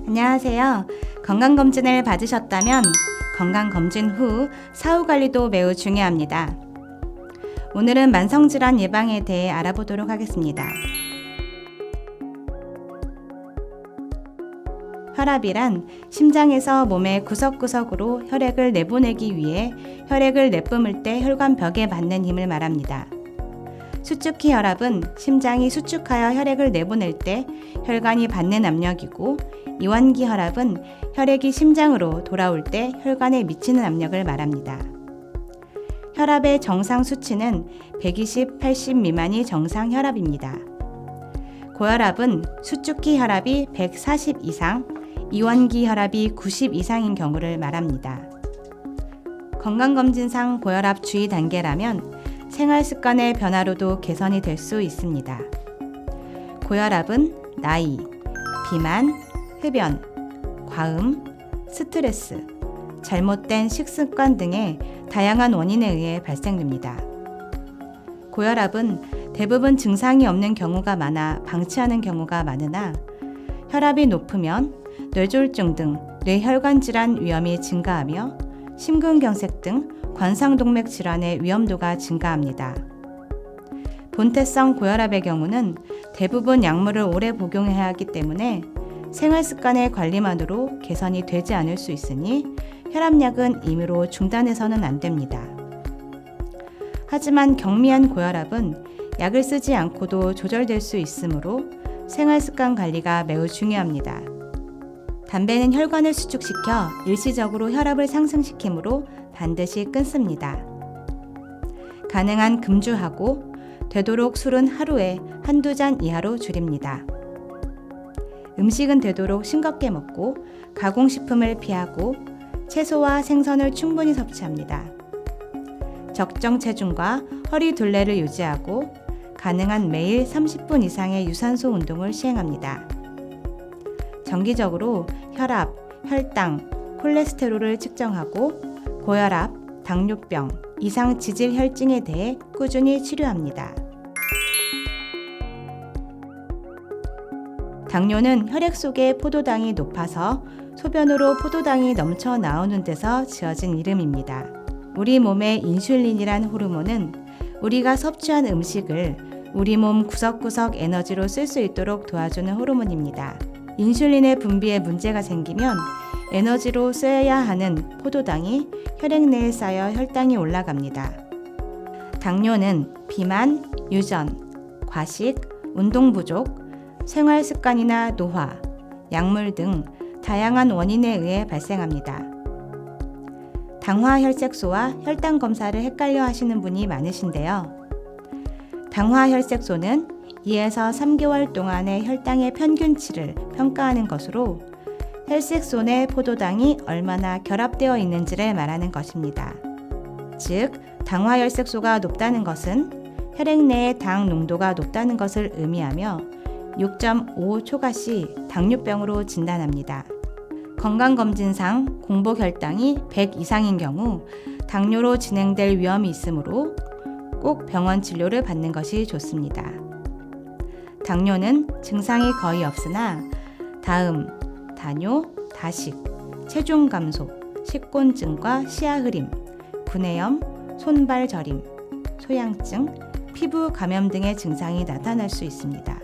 안녕하세요. 건강검진을 받으셨다면 건강검진 후 사후관리도 매우 중요합니다. 오늘은 만성질환 예방에 대해 알아보도록 하겠습니다. 혈압이란 심장에서 몸의 구석구석으로 혈액을 내보내기 위해 혈액을 내뿜을 때 혈관벽에 받는 힘을 말합니다. 수축기 혈압은 심장이 수축하여 혈액을 내보낼 때 혈관이 받는 압력이고, 이완기 혈압은 혈액이 심장으로 돌아올 때 혈관에 미치는 압력을 말합니다. 혈압의 정상 수치는 120/80 미만이 정상 혈압입니다. 고혈압은 수축기 혈압이 140 이상, 이완기 혈압이 90 이상인 경우를 말합니다. 건강검진상 고혈압 주의 단계라면 생활습관의 변화로도 개선이 될 수 있습니다. 고혈압은 나이, 비만, 흡연, 과음, 스트레스, 잘못된 식습관 등의 다양한 원인에 의해 발생됩니다. 고혈압은 대부분 증상이 없는 경우가 많아 방치하는 경우가 많으나, 혈압이 높으면 뇌졸중 등 뇌혈관 질환 위험이 증가하며 심근경색 등 관상동맥 질환의 위험도가 증가합니다. 본태성 고혈압의 경우는 대부분 약물을 오래 복용해야 하기 때문에 생활습관의 관리만으로 개선이 되지 않을 수 있으니 혈압약은 임의로 중단해서는 안 됩니다. 하지만 경미한 고혈압은 약을 쓰지 않고도 조절될 수 있으므로 생활습관 관리가 매우 중요합니다. 담배는 혈관을 수축시켜 일시적으로 혈압을 상승시키므로 반드시 끊습니다. 가능한 금주하고 되도록 술은 하루에 한두 잔 이하로 줄입니다. 음식은 되도록 싱겁게 먹고 가공식품을 피하고 채소와 생선을 충분히 섭취합니다. 적정 체중과 허리 둘레를 유지하고 가능한 매일 30분 이상의 유산소 운동을 시행합니다. 정기적으로 혈압, 혈당, 콜레스테롤을 측정하고 고혈압, 당뇨병, 이상 지질 혈증에 대해 꾸준히 치료합니다. 당뇨는 혈액 속에 포도당이 높아서 소변으로 포도당이 넘쳐 나오는 데서 지어진 이름입니다. 우리 몸의 인슐린이란 호르몬은 우리가 섭취한 음식을 우리 몸 구석구석 에너지로 쓸 수 있도록 도와주는 호르몬입니다. 인슐린의 분비에 문제가 생기면 에너지로 쓰여야 하는 포도당이 혈액 내에 쌓여 혈당이 올라갑니다. 당뇨는 비만, 유전, 과식, 운동 부족, 생활 습관이나 노화, 약물 등 다양한 원인에 의해 발생합니다. 당화혈색소와 혈당 검사를 헷갈려 하시는 분이 많으신데요. 당화혈색소는 2에서 3개월 동안의 혈당의 평균치를 평가하는 것으로 혈색소 내 포도당이 얼마나 결합되어 있는지를 말하는 것입니다. 즉, 당화혈색소가 높다는 것은 혈액 내의 당 농도가 높다는 것을 의미하며 6.5 초과시 당뇨병으로 진단합니다. 건강검진상 공복혈당이 100 이상인 경우 당뇨로 진행될 위험이 있으므로 꼭 병원 치료를 받는 것이 좋습니다. 당뇨는 증상이 거의 없으나 다음, 다뇨, 다식, 체중 감소, 식곤증과 시야 흐림, 구내염, 손발 저림, 소양증, 피부 감염 등의 증상이 나타날 수 있습니다.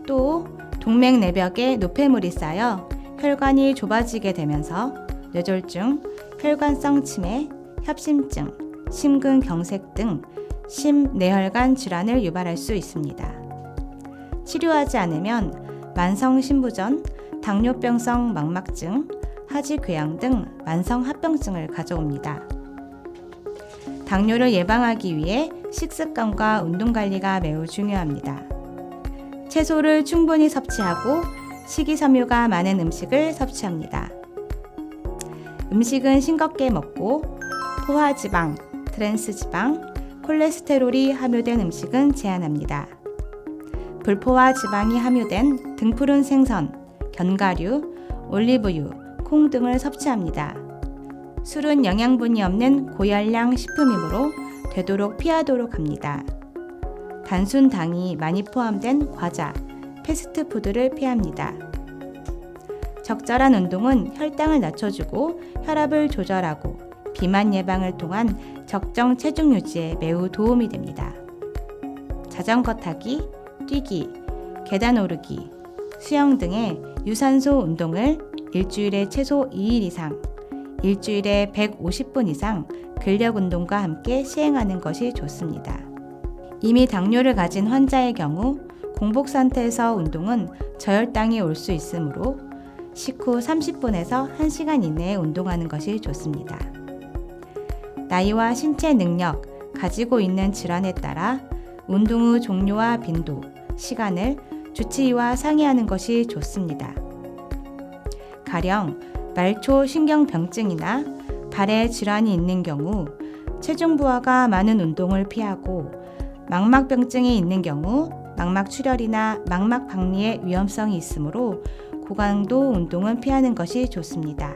또 동맥내벽에 노폐물이 쌓여 혈관이 좁아지게 되면서 뇌졸중, 혈관성 치매, 협심증, 심근경색 등 심내혈관 질환을 유발할 수 있습니다. 치료하지 않으면 만성신부전, 당뇨병성 망막증, 하지궤양 등 만성합병증을 가져옵니다. 당뇨를 예방하기 위해 식습관과 운동관리가 매우 중요합니다. 채소를 충분히 섭취하고 식이섬유가 많은 음식을 섭취합니다. 음식은 싱겁게 먹고 포화지방, 트랜스지방, 콜레스테롤이 함유된 음식은 제한합니다. 불포화 지방이 함유된 등푸른 생선, 견과류, 올리브유, 콩 등을 섭취합니다. 술은 영양분이 없는 고열량 식품이므로 되도록 피하도록 합니다. 단순 당이 많이 포함된 과자, 패스트푸드를 피합니다. 적절한 운동은 혈당을 낮춰주고 혈압을 조절하고 비만 예방을 통한 적정 체중 유지에 매우 도움이 됩니다. 자전거 타기, 뛰기, 계단 오르기, 수영 등의 유산소 운동을 일주일에 최소 2일 이상, 일주일에 150분 이상 근력 운동과 함께 시행하는 것이 좋습니다. 이미 당뇨를 가진 환자의 경우 공복 상태에서 운동은 저혈당이 올 수 있으므로 식후 30분에서 1시간 이내에 운동하는 것이 좋습니다. 나이와 신체 능력, 가지고 있는 질환에 따라 운동 후 종류와 빈도, 시간을 주치의와 상의하는 것이 좋습니다. 가령 말초 신경병증이나 발에 질환이 있는 경우 체중 부하가 많은 운동을 피하고 망막병증이 있는 경우 망막출혈이나 망막박리의 위험성이 있으므로 고강도 운동은 피하는 것이 좋습니다.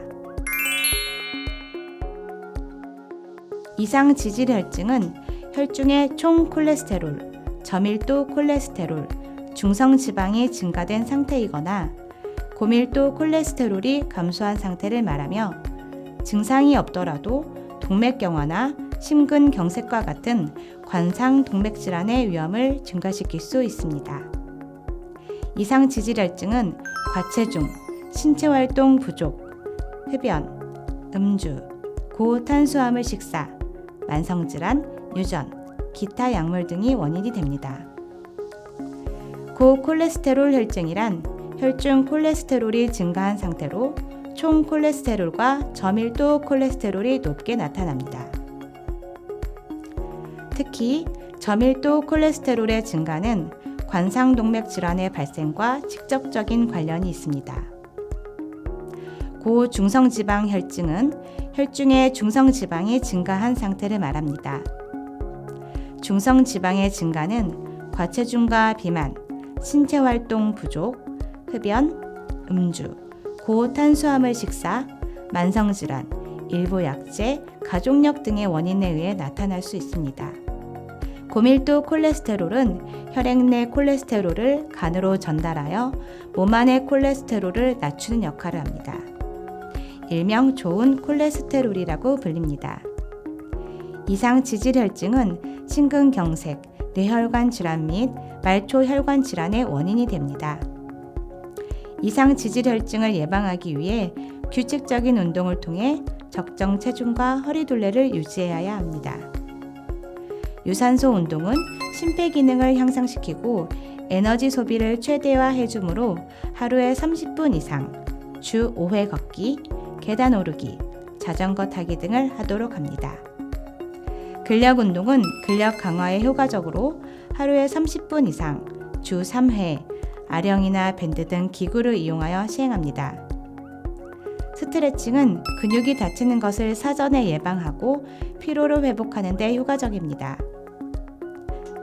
이상 지질혈증은 혈중의 총 콜레스테롤, 저밀도 콜레스테롤, 중성지방이 증가된 상태이거나 고밀도 콜레스테롤이 감소한 상태를 말하며 증상이 없더라도 동맥경화나 심근경색과 같은 관상동맥질환의 위험을 증가시킬 수 있습니다. 이상 지질혈증은 과체중, 신체활동 부족, 흡연, 음주, 고탄수화물 식사, 만성질환, 유전, 기타 약물 등이 원인이 됩니다. 고콜레스테롤 혈증이란 혈중 콜레스테롤이 증가한 상태로 총 콜레스테롤과 저밀도 콜레스테롤이 높게 나타납니다. 특히 저밀도 콜레스테롤의 증가는 관상동맥 질환의 발생과 직접적인 관련이 있습니다. 고중성지방 혈증은 혈중의 중성지방이 증가한 상태를 말합니다. 중성지방의 증가는 과체중과 비만, 신체활동 부족, 흡연, 음주, 고탄수화물 식사, 만성질환, 일부 약제, 가족력 등의 원인에 의해 나타날 수 있습니다. 고밀도 콜레스테롤은 혈액 내 콜레스테롤을 간으로 전달하여 몸 안의 콜레스테롤을 낮추는 역할을 합니다. 일명 좋은 콜레스테롤이라고 불립니다. 이상 지질혈증은 심근경색, 뇌혈관 질환 및 말초혈관 질환의 원인이 됩니다. 이상 지질혈증을 예방하기 위해 규칙적인 운동을 통해 적정 체중과 허리둘레를 유지해야 합니다. 유산소 운동은 심폐기능을 향상시키고 에너지 소비를 최대화해 주므로 하루에 30분 이상, 주 5회 걷기, 계단 오르기, 자전거 타기 등을 하도록 합니다. 근력 운동은 근력 강화에 효과적으로 하루에 30분 이상, 주 3회, 아령이나 밴드 등 기구를 이용하여 시행합니다. 스트레칭은 근육이 다치는 것을 사전에 예방하고 피로를 회복하는 데 효과적입니다.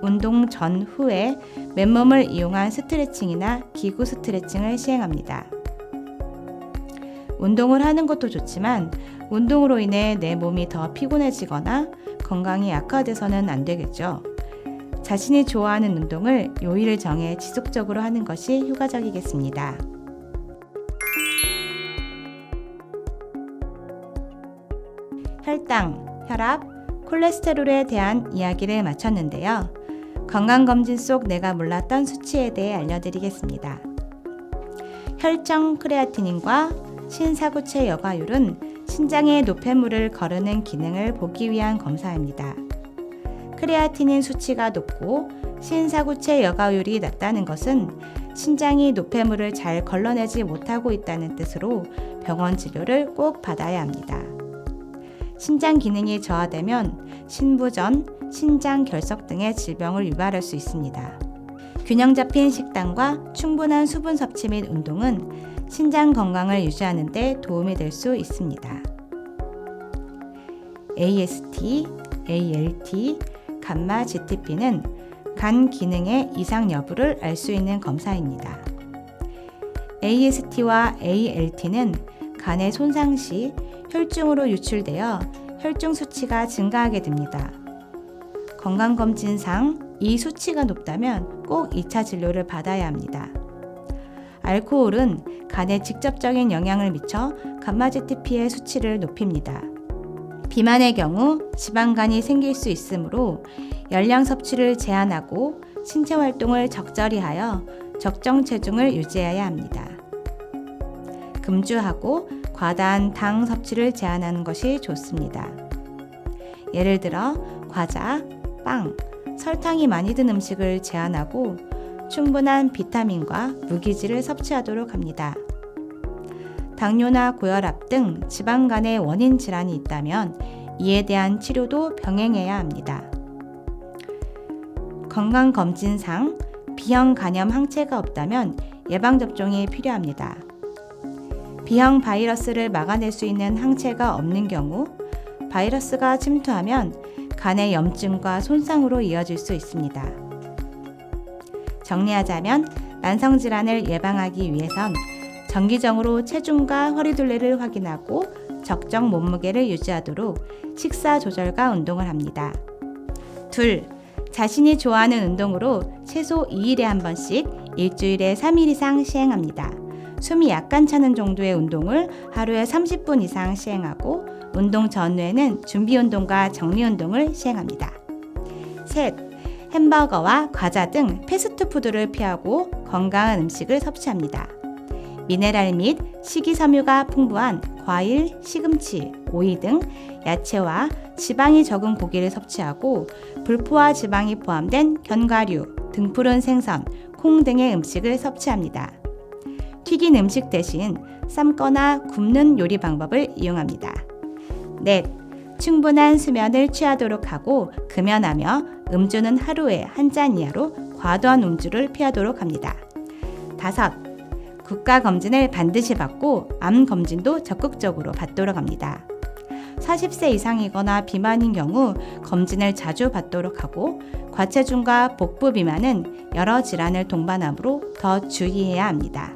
운동 전 후에 맨몸을 이용한 스트레칭이나 기구 스트레칭을 시행합니다. 운동을 하는 것도 좋지만 운동으로 인해 내 몸이 더 피곤해지거나 건강이 악화돼서는 안 되겠죠. 자신이 좋아하는 운동을 요일을 정해 지속적으로 하는 것이 효과적이겠습니다. 혈당, 혈압, 콜레스테롤에 대한 이야기를 마쳤는데요. 건강검진 속 내가 몰랐던 수치에 대해 알려드리겠습니다. 혈청 크레아티닌과 신사구체 여과율은 신장의 노폐물을 거르는 기능을 보기 위한 검사입니다. 크레아티닌 수치가 높고 신사구체 여과율이 낮다는 것은 신장이 노폐물을 잘 걸러내지 못하고 있다는 뜻으로 병원 진료를 꼭 받아야 합니다. 신장 기능이 저하되면 신부전, 신장 결석 등의 질병을 유발할 수 있습니다. 균형 잡힌 식단과 충분한 수분 섭취 및 운동은 신장 건강을 유지하는 데 도움이 될 수 있습니다. AST, ALT, 감마 GTP는 간 기능의 이상 여부를 알 수 있는 검사입니다. AST와 ALT는 간의 손상 시 혈중으로 유출되어 혈중 수치가 증가하게 됩니다. 건강검진상 이 수치가 높다면 꼭 2차 진료를 받아야 합니다. 알코올은 간에 직접적인 영향을 미쳐 감마GTP의 수치를 높입니다. 비만의 경우 지방간이 생길 수 있으므로 열량 섭취를 제한하고 신체 활동을 적절히 하여 적정 체중을 유지해야 합니다. 금주하고 과다한 당 섭취를 제한하는 것이 좋습니다. 예를 들어 과자, 빵, 설탕이 많이 든 음식을 제한하고 충분한 비타민과 무기질을 섭취하도록 합니다. 당뇨나 고혈압 등 지방간의 원인 질환이 있다면 이에 대한 치료도 병행해야 합니다. 건강검진상 B형 간염 항체가 없다면 예방접종이 필요합니다. B형 바이러스를 막아낼 수 있는 항체가 없는 경우 바이러스가 침투하면 간의 염증과 손상으로 이어질 수 있습니다. 정리하자면 만성질환을 예방하기 위해선 정기적으로 체중과 허리둘레를 확인하고 적정 몸무게를 유지하도록 식사 조절과 운동을 합니다. 2. 자신이 좋아하는 운동으로 최소 2일에 한 번씩 일주일에 3일 이상 시행합니다. 숨이 약간 차는 정도의 운동을 하루에 30분 이상 시행하고 운동 전후에는 준비 운동과 정리 운동을 시행합니다. 3. 햄버거와 과자 등 패스트푸드를 피하고 건강한 음식을 섭취합니다. 미네랄 및 식이섬유가 풍부한 과일, 시금치, 오이 등 야채와 지방이 적은 고기를 섭취하고 불포화 지방이 포함된 견과류, 등푸른 생선, 콩 등의 음식을 섭취합니다. 튀긴 음식 대신 삶거나 굽는 요리 방법을 이용합니다. 4. 충분한 수면을 취하도록 하고 금연하며 음주는 하루에 한 잔 이하로 과도한 음주를 피하도록 합니다. 5. 국가검진을 반드시 받고 암검진도 적극적으로 받도록 합니다. 40세 이상이거나 비만인 경우 검진을 자주 받도록 하고 과체중과 복부 비만은 여러 질환을 동반하므로 더 주의해야 합니다.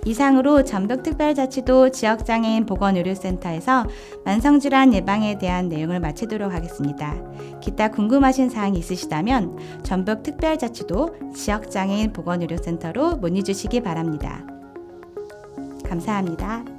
이상으로 전북특별자치도 지역장애인 보건의료센터에서 만성질환 예방에 대한 내용을 마치도록 하겠습니다. 기타 궁금하신 사항이 있으시다면 전북특별자치도 지역장애인 보건의료센터로 문의 주시기 바랍니다. 감사합니다.